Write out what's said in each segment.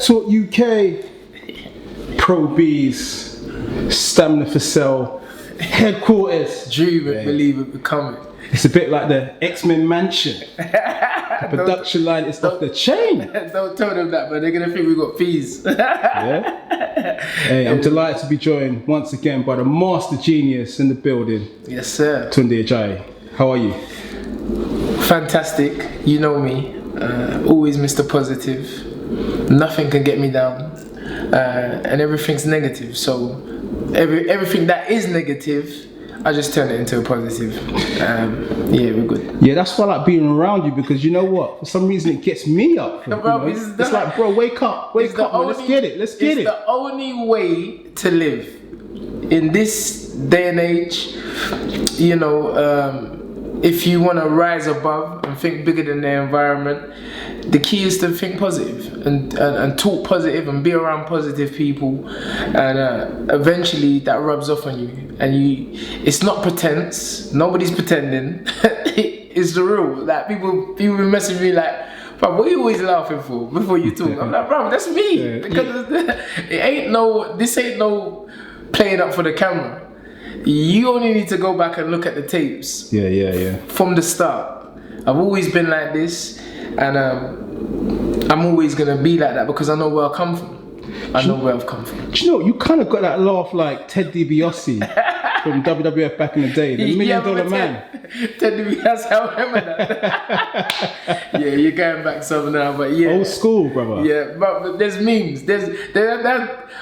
Talk UK, Pro Beez, Stamina for Sale, headquarters. Dream it, believe it, become it. It's a bit like the X-Men mansion. The production line is off the chain. Don't tell them that, but they're gonna think we got fees. Yeah. Hey, I'm delighted to be joined once again by the master genius in the building. Yes, sir. Tunde Ajayi. How are you? Fantastic. You know me. Always Mr. Positive. Nothing can get me down. And everything's negative. So everything that is negative, I just turn it into a positive. Yeah, we're good. Yeah, that's why I like being around you, because you know what? For some reason it gets me up. Bro, it's like, bro, wake up, man. Let's get it. It's the only way to live in this day and age. You know, if you want to rise above and think bigger than the environment, the key is to think positive and talk positive and be around positive people, and eventually that rubs off on you. And it's not pretense. Nobody's pretending. It's the real. Like people be messaging me like, "Bro, what are you always laughing for before you talk?" I'm like, "Bro, that's me." Yeah. Because this ain't no playing up for the camera. You only need to go back and look at the tapes. Yeah. From the start, I've always been like this, and I'm always gonna be like that because I know where I come from. I know where I've come from. Do you know, you kind of got that laugh like Ted DiBiase from WWF back in the day, the $1 Million Man. Ted DiBiase, I remember that. Yeah, you're going back some now, but yeah. Old school, brother. Yeah, but there's memes.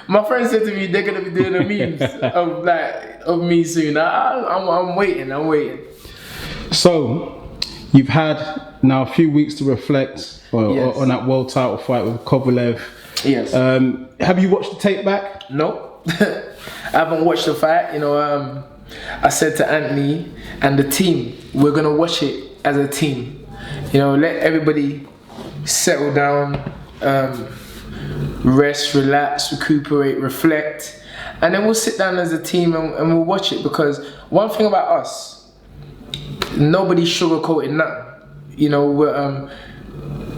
My friend said to me, they're gonna be doing the memes of me soon. I'm waiting. So, you've had now a few weeks to reflect on that world title fight with Kovalev. Yes. Have you watched the tape back? No. I haven't watched the fight. You know, I said to Anthony and the team, we're gonna watch it as a team. You know, let everybody settle down, rest, relax, recuperate, reflect, and then we'll sit down as a team and we'll watch it. Because one thing about us, nobody's sugarcoating nothing. You know,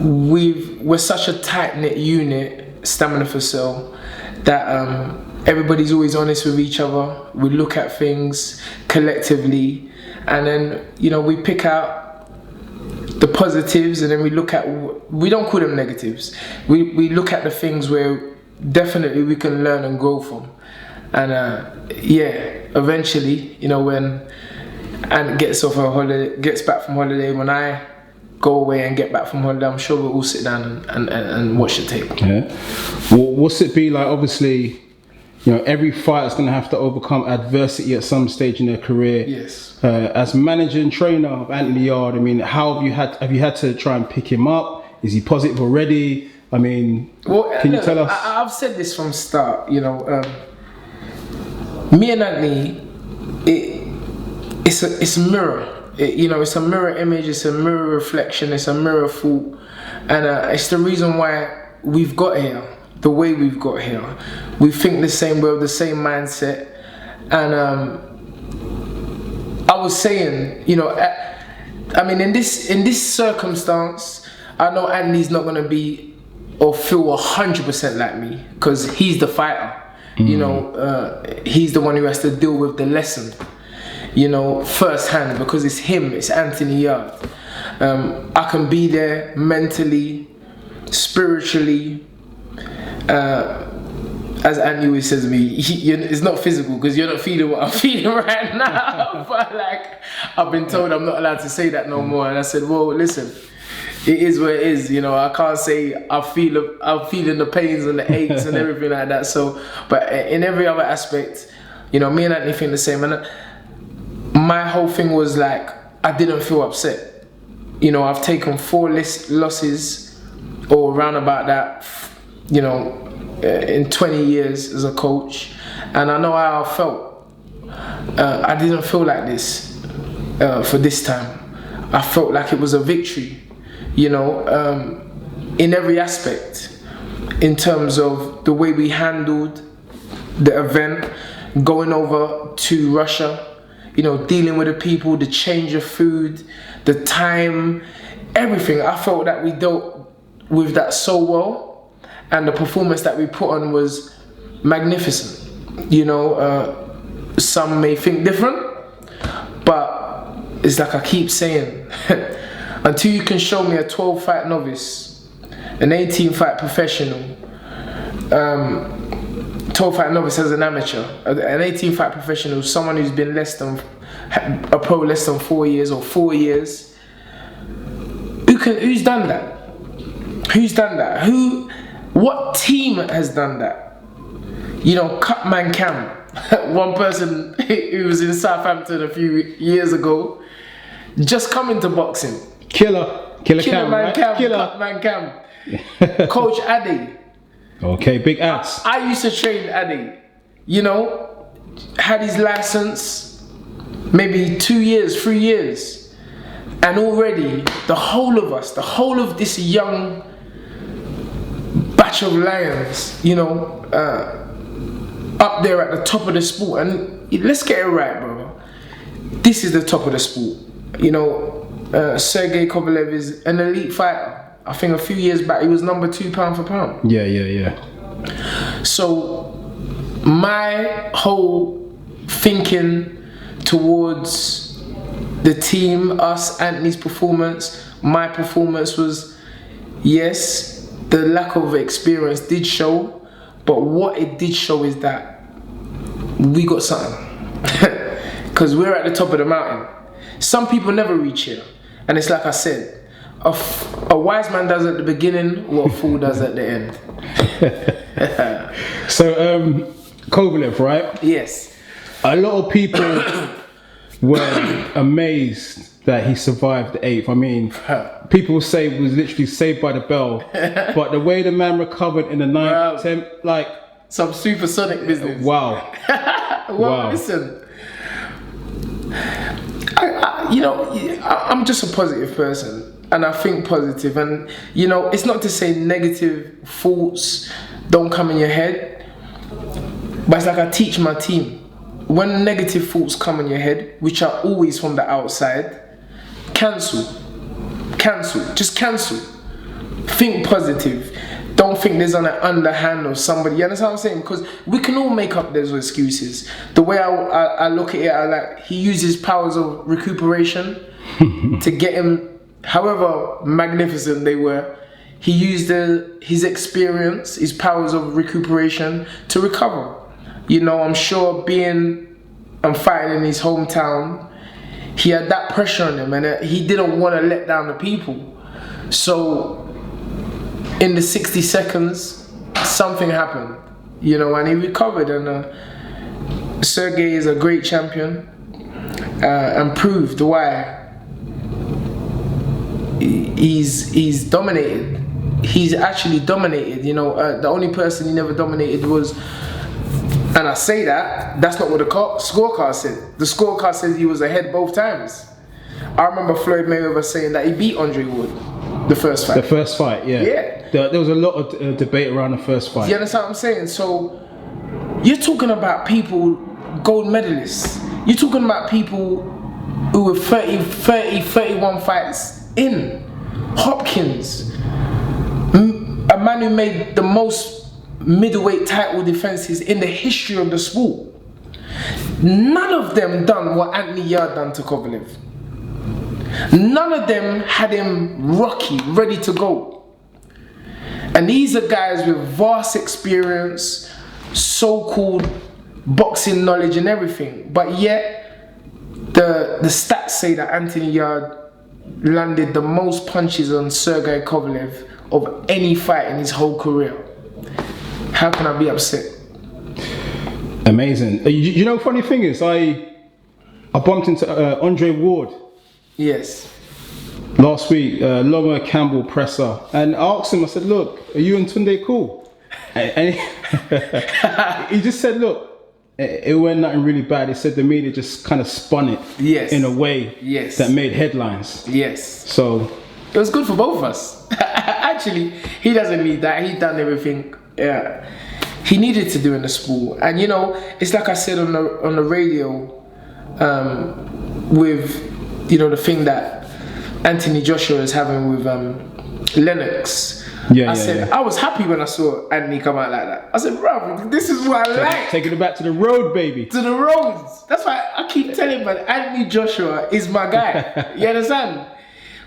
we're such a tight-knit unit, Stamina for Sale, that everybody's always honest with each other. We look at things collectively, and then, you know, we pick out the positives, and then we don't call them negatives. We look at the things where definitely we can learn and grow from. And eventually, you know, when Ant gets back from holiday, when I go away and get back from holiday, I'm sure we'll all sit down and watch the tape. Yeah. Well, what's it be like? Obviously, you know, every fighter's going to have to overcome adversity at some stage in their career. Yes. As manager and trainer of Anthony Yard, I mean, how have you had to try and pick him up? Is he positive already? I mean, can you tell us? I've said this from start. You know, me and Anthony, it's a mirror. You know, it's a mirror image, it's a mirror reflection, it's a mirror thought, and it's the reason why we've got here, the way we've got here. We think the same way, the same mindset, and I was saying, you know, I mean, in this circumstance, I know Andy's not gonna be or feel 100% like me, because he's the fighter. You know, he's the one who has to deal with the lesson, you know, firsthand, because it's him, it's Anthony Yard. I can be there mentally, spiritually, as Andy always says to me, it's not physical because you're not feeling what I'm feeling right now. But like, I've been told I'm not allowed to say that no more, and I said, well, listen, it is what it is. You know, I can't say I'm feeling the pains and the aches and everything like that. So, but in every other aspect, you know, me and Anthony think the same. And my whole thing was like, I didn't feel upset. You know, I've taken 4 losses or around about that, you know, in 20 years as a coach, and I know how I felt. I didn't feel like this for this time. I felt like it was a victory, you know, in every aspect, in terms of the way we handled the event, going over to Russia, you know, dealing with the people, the change of food, the time, everything. I felt that we dealt with that so well, and the performance that we put on was magnificent. You know, some may think different, but it's like I keep saying, until you can show me a 12-fight novice, an 18-fight professional, 12-fight novice as an amateur, an 18-fight professional, someone who's been a pro less than 4 years or 4 years, who's done that? Who's done that? What team has done that? You know, Cutman Cam, one person who was in Southampton a few years ago, just come into boxing. Killer Cam, right? Cutman Cam. Coach Ajayi. Okay, big ass. I used to train Ajayi. You know, had his license maybe 2 years, 3 years. And already, the whole of this young batch of lions, you know, up there at the top of the sport. And let's get it right, bro. This is the top of the sport. You know, Sergey Kovalev is an elite fighter. I think a few years back, he was number 2 pound for pound. Yeah. So, my whole thinking towards the team, us, Anthony's performance, my performance was, yes, the lack of experience did show, but what it did show is that we got something. Because we're at the top of the mountain. Some people never reach here. And it's like I said, a wise man does at the beginning what a fool does at the end. So, Kovalev, right? Yes. A lot of people were amazed that he survived the 8th. I mean, people say he was literally saved by the bell, but the way the man recovered in the 9th, 10th, like some supersonic business. Wow. Well, listen. I'm just a positive person. And I think positive, and you know, it's not to say negative thoughts don't come in your head, but it's like I teach my team, when negative thoughts come in your head, which are always from the outside, cancel, just cancel. Think positive. Don't think there's an underhand of somebody. You understand what I'm saying? Because we can all make up those excuses. The way I look at it, I like, he uses powers of recuperation to get him. However magnificent they were, he used his experience, his powers of recuperation to recover. You know, I'm sure fighting in his hometown, he had that pressure on him, and he didn't want to let down the people. So, in the 60 seconds, something happened, you know, and he recovered. And Sergey is a great champion, and proved why. He's dominated. He's actually dominated. You know, the only person he never dominated was, and I say that's not what the scorecard said. The scorecard says he was ahead both times. I remember Floyd Mayweather saying that he beat Andre Ward the first fight. The first fight, yeah. Yeah. There was a lot of debate around the first fight. You understand what I'm saying? So you're talking about people, gold medalists. You're talking about people who were 31 fights in. Hopkins, a man who made the most middleweight title defenses in the history of the sport. None of them done what Anthony Yarde done to Kovalev. None of them had him rocky, ready to go. And these are guys with vast experience, so-called boxing knowledge and everything. But yet, the stats say that Anthony Yarde landed the most punches on Sergey Kovalev of any fight in his whole career. How can I be upset? Amazing. You know, funny thing is, I bumped into Andre Ward. Yes. Last week, Loma Campbell presser, and I asked him. I said, "Look, are you and Tunde cool?" And he just said, "Look, it went nothing really bad." He said the media just kind of spun it in a way that made headlines. Yes. So it was good for both of us. Actually, he doesn't need that. He's done everything he needed to do in the sport. And you know, it's like I said on the radio, with, you know, the thing that Anthony Joshua is having with Lennox. Yeah, I said, I was happy when I saw Anthony come out like that. I said, bro, this is what I like. Taking it back to the road, baby. To the roads. That's why I keep telling man, Anthony Joshua is my guy. You understand?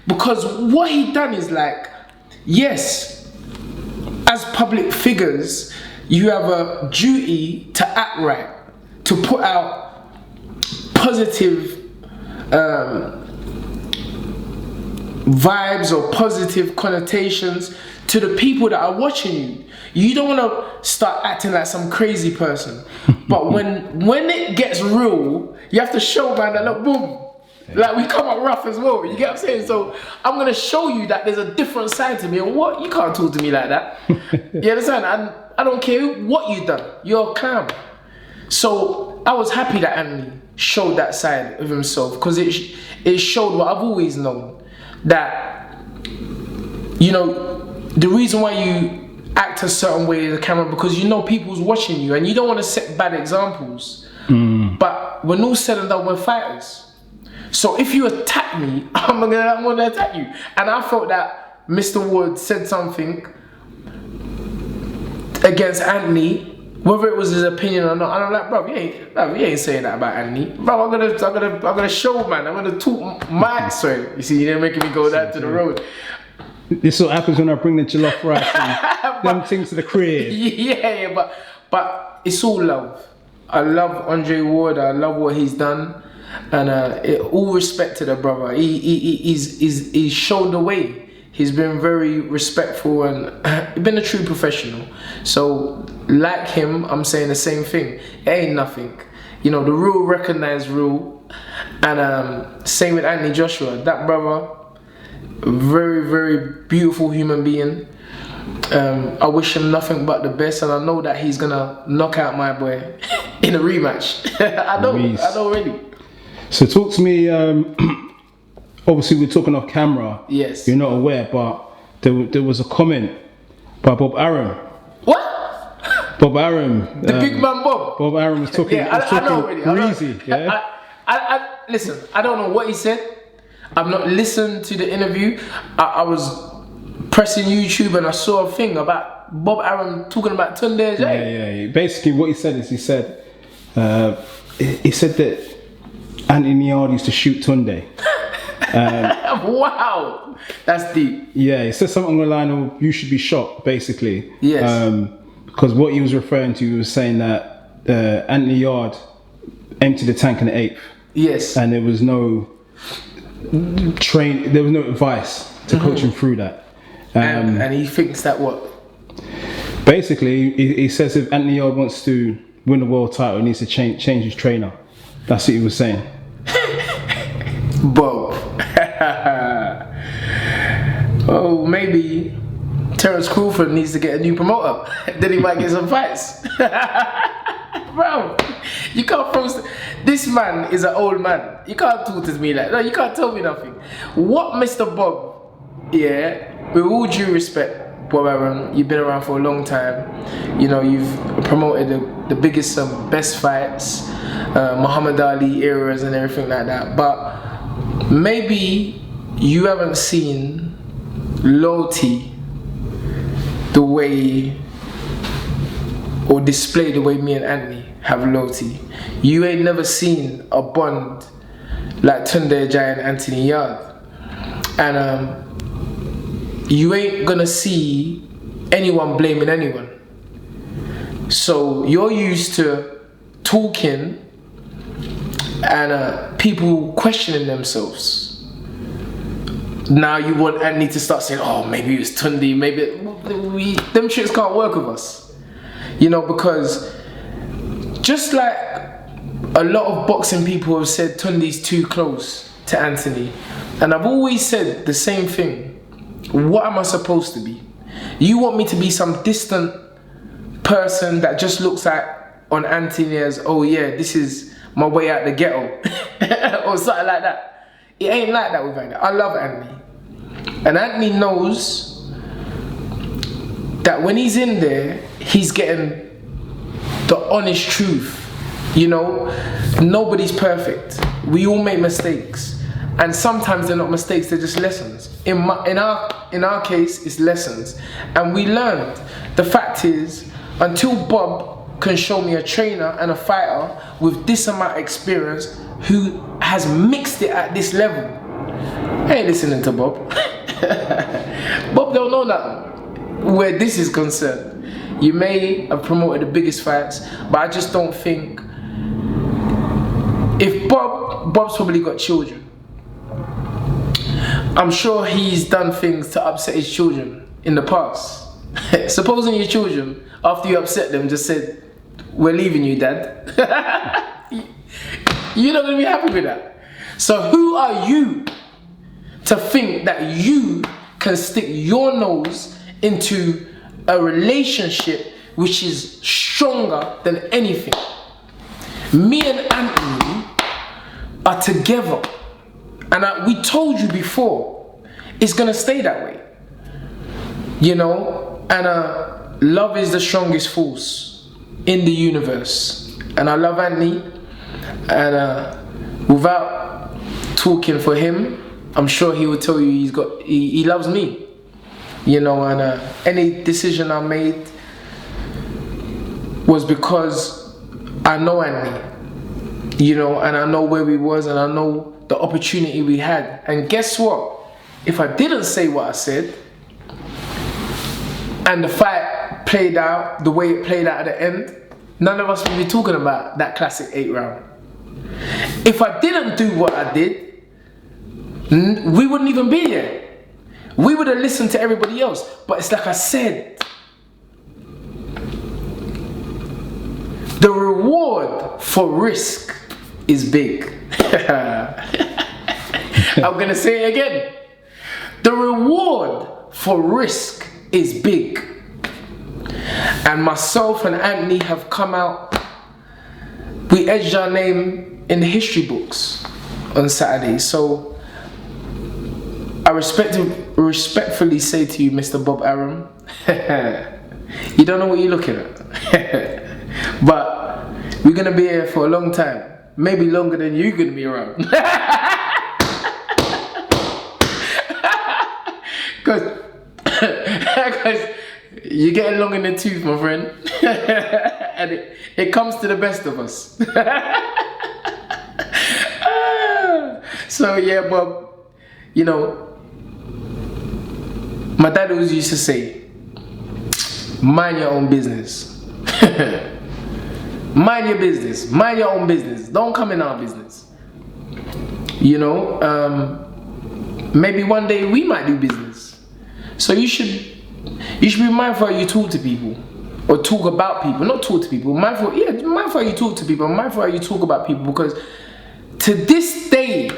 Because what he done is like, yes, as public figures, you have a duty to act right, to put out positive vibes or positive connotations to the people that are watching you. You don't want to start acting like some crazy person. But when it gets real, you have to show man that look, boom, like we come up rough as well. You get what I'm saying? So I'm gonna show you that there's a different side to me. And what, you can't talk to me like that. You understand? And I don't care what you've done. You're a clown. So I was happy that Anthony showed that side of himself, because it showed what I've always known, that, you know, the reason why you act a certain way in the camera, because you know people's watching you and you don't want to set bad examples. But when all said and done, we're fighters. So if you attack me, I'm gonna attack you. And I felt that Mr. Wood said something against Anthony, whether it was his opinion or not. And I'm like, bro, you ain't saying that about Anthony. Bro, I'm gonna show, man. I'm gonna talk my sorry. You see, you're making me go down to the road. This is what happens when I bring the jollof rice and them things to the crib. Yeah, but it's all love. I love Andre Ward. I love what he's done, and all respect to the brother. He's shown the way. He's been very respectful and been a true professional. So like him, I'm saying the same thing. It ain't nothing. You know, the real recognize rule. And same with Anthony Joshua. That brother, very, very beautiful human being. I wish him nothing but the best, and I know that he's gonna knock out my boy in a rematch. I know already. So talk to me. Obviously, we're talking off camera. Yes. You're not aware, but there was a comment by Bob Arum. What? Bob Arum. The big man Bob. Bob Arum was talking. Yeah, I know already. Breezy. Yeah. I listen. I don't know what he said. I've not listened to the interview. I was pressing YouTube and I saw a thing about Bob Arum talking about Tunde. Yeah. Basically, what he said is he said that Anthony Yard used to shoot Tunde. Wow, that's deep. Yeah, he said something on the line of "you should be shot," basically. Yes. Because what he was referring to, he was saying that Anthony Yard emptied the tank in the 8th. Yes. And there was no there was no advice to coach him through that. And he thinks that what? Basically, he says if Anthony Yard wants to win the world title, he needs to change his trainer. That's what he was saying. Bob. Oh, maybe Terence Crawford needs to get a new promoter. Then he might get some fights. Bro, you can't post. This man is an old man. You can't talk to me like that. You can't tell me nothing. What, Mr. Bob? Yeah, with all due respect, Bob Arum, you've been around for a long time. You know, you've promoted the biggest and best fights, Muhammad Ali eras and everything like that. But maybe you haven't seen loyalty the way, or display the way me and Anthony have loyalty. You ain't never seen a bond like Tunde, Ajayi and Anthony Yard. And you ain't gonna see anyone blaming anyone. So you're used to talking and people questioning themselves. Now you want Anthony to start saying, oh, maybe it was Tunde, maybe them tricks can't work with us. You know, because just like a lot of boxing people have said, Tunde's too close to Anthony. And I've always said the same thing. What am I supposed to be? You want me to be some distant person that just looks at on Anthony as, oh yeah, this is my way out the ghetto or something like that. It ain't like that with Anthony. I love Anthony. And Anthony knows that when he's in there, he's getting the honest truth. You know, nobody's perfect. We all make mistakes. And sometimes they're not mistakes, they're just lessons. In our case, it's lessons. And we learned. The fact is, until Bob can show me a trainer and a fighter with this amount of experience who has mixed it at this level, I ain't listening to Bob. Bob don't know nothing where this is concerned. You may have promoted the biggest fights, but I just don't think, if Bob's probably got children. I'm sure he's done things to upset his children in the past. Supposing your children, after you upset them, just said, "We're leaving you, Dad." You're not going to be happy with that. So who are you to think that you can stick your nose into a relationship which is stronger than anything? Me and Anthony are together. And we told you before, it's gonna stay that way. You know, and love is the strongest force in the universe. And I love Anthony, and without talking for him, I'm sure he will tell you he loves me. You know, and any decision I made was because I know Anthony. You know, and I know where we was, and I know the opportunity we had. And guess what? If I didn't say what I said, and the fight played out the way it played out at the end, none of us would be talking about that classic 8th round. If I didn't do what I did, we wouldn't even be here. We would have listened to everybody else. But it's like I said, the reward for risk is big. I'm gonna say it again. The reward for risk is big. And myself and Anthony have come out. We edged our name in the history books on Saturday. So I respectfully say to you, Mr. Bob Arum, you don't know what you're looking at. But we're gonna be here for a long time. Maybe longer than you're gonna be around. Because you're getting long in the tooth, my friend. And it comes to the best of us. So yeah, Bob, you know, my dad always used to say, mind your own business. Mind your business, mind your own business. Don't come in our business. You know, maybe one day we might do business. So you should be mindful how you talk to people, or talk about people. Not talk to people. Mindful how you talk to people. Mindful how you talk about people, because to this day,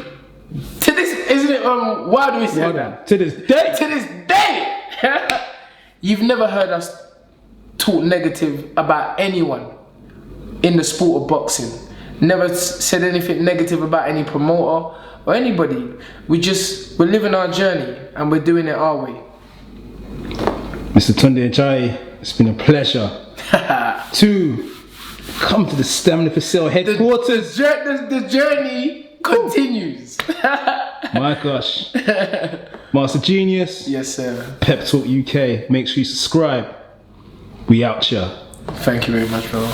isn't it? Why do we say that? To this day, you've never heard us talk negative about anyone in the sport of boxing. Never said anything negative about any promoter or anybody. We're living our journey, and we're doing it our way. Mr. Tunde Ajayi, it's been a pleasure to come to the Stamina for Sale headquarters. The journey continues. My gosh. Master Genius. Yes, sir. Pep Talk UK. Make sure you subscribe. We out here. Thank you very much, bro.